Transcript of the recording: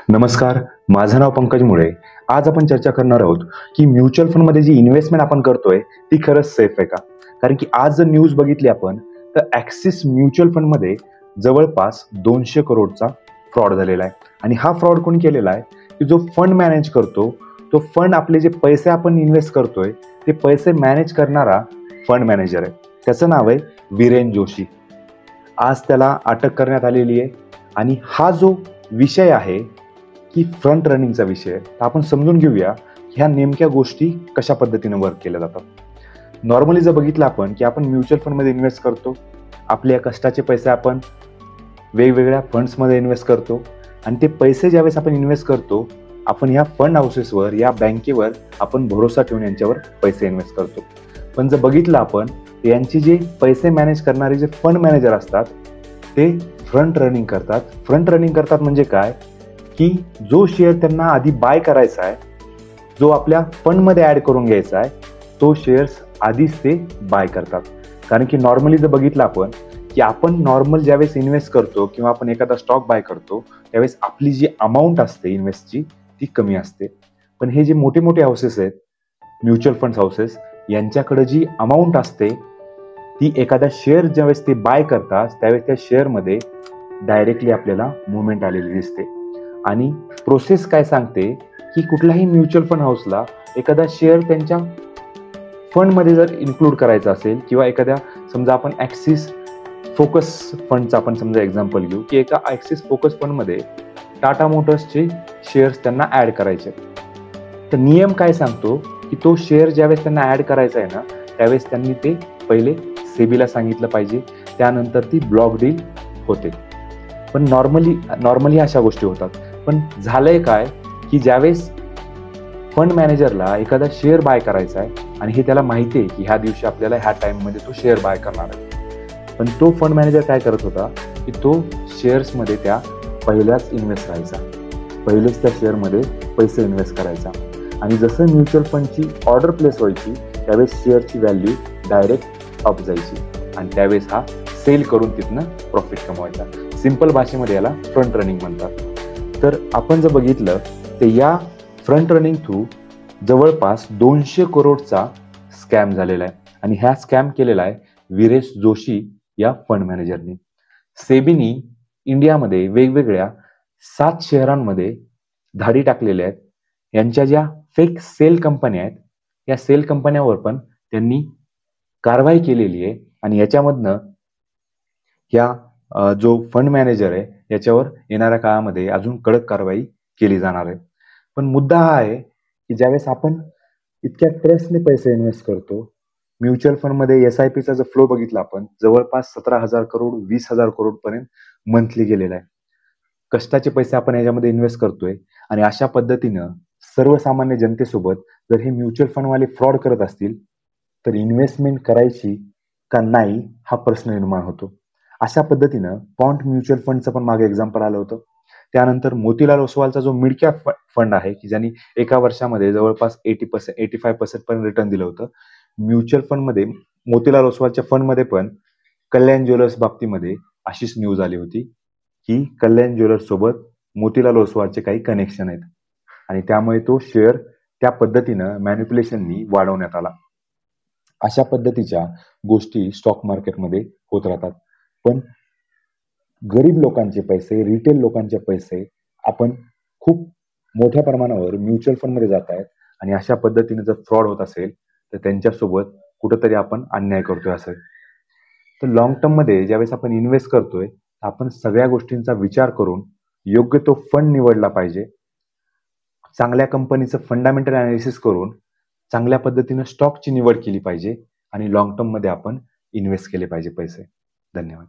नमस्कार, माझं नाव पंकज मुळे. आज आपण चर्चा करणार आहोत की म्युच्युअल फंडमध्ये जी इन्व्हेस्टमेंट आपण करतोय ती खरंच सेफ आहे का? कारण की आज जर न्यूज बघितली आपण तर ॲक्सिस म्युच्युअल फंडमध्ये जवळपास 200 करोडचा फ्रॉड झालेला आहे. आणि हा फ्रॉड कोणी केलेला आहे की जो फंड मॅनेज करतो तो फंड आपले जे पैसे आपण इन्व्हेस्ट करतोय ते पैसे मॅनेज करणारा फंड मॅनेजर आहे. त्याचं नाव आहे वीरेन जोशी. आज त्याला अटक करण्यात आलेली आहे. आणि हा जो विषय आहे की फ्रंट रनिंगचा विषय आहे, तर आपण समजून घेऊया ह्या नेमक्या गोष्टी कशा पद्धतीने वर्क केल्या जातात. नॉर्मली जर बघितलं आपण की आपण म्युच्युअल फंडमध्ये इन्व्हेस्ट करतो, आपल्या कष्टाचे पैसे आपण वेगवेगळ्या फंड्समध्ये इन्व्हेस्ट करतो आणि ते पैसे ज्यावेळेस आपण इन्व्हेस्ट करतो आपण ह्या फंड हाऊसेसवर या बँकेवर आपण भरोसा ठेवून यांच्यावर पैसे इन्व्हेस्ट करतो. पण जर बघितलं आपण यांची जे पैसे मॅनेज करणारे जे फंड मॅनेजर असतात ते फ्रंट रनिंग करतात. फ्रंट रनिंग करतात म्हणजे काय की जो शेअर त्यांना आधी बाय करायचा आहे, जो आपल्या फंडमध्ये ॲड करून घ्यायचा आहे, तो शेअर्स आधीच ते बाय करतात. कारण की नॉर्मली जर बघितलं आपण की आपण नॉर्मल ज्यावेळेस इन्व्हेस्ट करतो किंवा आपण एखादा स्टॉक बाय करतो त्यावेळेस आपली जी अमाऊंट असते इन्व्हेस्टची ती कमी असते. पण हे जे मोठे मोठे हाऊसेस आहेत, म्युच्युअल फंड हाऊसेस, यांच्याकडे जी अमाऊंट असते ती एखादा शेअर ज्यावेळेस ते बाय करतात त्यावेळेस त्या शेअरमध्ये डायरेक्टली आपल्याला मुवमेंट आलेली दिसते. आणि प्रोसेस काय सांगते की कुठल्याही म्युच्युअल फंड हाऊसला एखादा शेअर त्यांच्या फंडमध्ये जर इन्क्लूड करायचा असेल किंवा एखाद्या समजा आपण ॲक्सिस फोकस फंडचा आपण समजा एक्झाम्पल घेऊ की एका ॲक्सिस फोकस फंडमध्ये टाटा मोटर्सचे शेअर्स त्यांना ॲड करायचे. तर नियम काय सांगतो की तो शेअर ज्यावेळेस त्यांना ॲड करायचा आहे ना त्यावेळेस त्यांनी ते पहिले सेबीला सांगितलं पाहिजे, त्यानंतर ती ब्लॉक डील होते. पण नॉर्मली अशा गोष्टी होतात. पण झालंय काय की ज्यावेळेस फंड मॅनेजरला एखादा शेअर बाय करायचा आहे आणि हे त्याला माहिती आहे की ह्या दिवशी आपल्याला ह्या टाइममध्ये तो शेअर बाय करणार आहे, पण तो फंड मॅनेजर काय करत होता की तो शेअर्समध्ये त्या पहिल्याच इन्व्हेस्ट राहायचा, पहिलेच त्या शेअरमध्ये पैसे इन्व्हेस्ट करायचा. आणि जसं म्युच्युअल फंडची ऑर्डर प्लेस व्हायची त्यावेळेस शेअरची व्हॅल्यू डायरेक्ट अप जायची आणि त्यावेळेस हा सेल करून तिथनं प्रॉफिट कमवायचा. सिंपल भाषेमध्ये याला फ्रंट रनिंग म्हणतात. तर आपण जर बघितलं तर या फ्रंट रनिंग थ्रू जवळपास 200 करोडचा स्कॅम झालेला आहे. आणि ह्या स्कॅम केलेला आहे वीरेश जोशी या फंड मॅनेजरने. सेबीनी इंडियामध्ये वेगवेगळ्या 7 शहरांमध्ये धाडी टाकलेल्या आहेत. यांच्या ज्या फेक सेल कंपन्या आहेत या सेल कंपन्यावर पण त्यांनी कारवाई केलेली आहे. आणि याच्यामधनं या जो फंड मॅनेजर आहे याच्यावर येणाऱ्या काळामध्ये अजून कडक कारवाई केली जाणार आहे. पण मुद्दा हा आहे की ज्यावेळेस आपण इतक्या ट्रस्टने पैसे इन्व्हेस्ट करतो, म्युच्युअल फंडमध्ये SIPचा जर फ्लो बघितला आपण जवळपास 17,000 करोड 20,000 करोड पर्यंत मंथली गेलेला आहे. कष्टाचे पैसे आपण याच्यामध्ये इन्व्हेस्ट करतोय आणि अशा पद्धतीनं सर्वसामान्य जनतेसोबत जर हे म्युच्युअल फंडवाले फ्रॉड करत असतील तर इन्व्हेस्टमेंट करायची का नाही हा प्रश्न निर्माण होतो. अशा पद्धतीनं पॉन्ट म्युच्युअल फंडचं पण मागे एक्झाम्पल आलं होतं. त्यानंतर मोतीलाल ओसवालचा जो मिड कॅप फंड आहे की ज्यांनी एका वर्षामध्ये जवळपास 80% 85% पर्यंत रिटर्न दिलं होतं. म्युच्युअल फंडमध्ये मोतीलाल ओसवालच्या फंडमध्ये पण कल्याण ज्वेलर्स बाबतीमध्ये अशीच न्यूज आली होती की कल्याण ज्वेलर्स सोबत मोतीलाल ओसवालचे काही कनेक्शन आहेत आणि त्यामुळे तो शेअर त्या पद्धतीनं मॅनिप्युलेशननी वाढवण्यात आला. अशा पद्धतीच्या गोष्टी स्टॉक मार्केटमध्ये होत राहतात. पण गरीब लोकांचे पैसे, रिटेल लोकांचे पैसे आपण खूप मोठ्या प्रमाणावर म्युच्युअल फंडमध्ये जात आहेत आणि अशा पद्धतीने जर फ्रॉड होत असेल तर त्यांच्यासोबत कुठंतरी आपण अन्याय करतोय असेल. तर लॉंग टर्ममध्ये ज्यावेळेस आपण इन्व्हेस्ट करतोय आपण सगळ्या गोष्टींचा विचार करून योग्य तो फंड निवडला पाहिजे. चांगल्या कंपनीचं फंडामेंटल अनालिसिस करून चांगल्या पद्धतीनं स्टॉकची निवड केली पाहिजे आणि लॉंग टर्ममध्ये आपण इन्व्हेस्ट केले पाहिजे पैसे. धन्यवाद.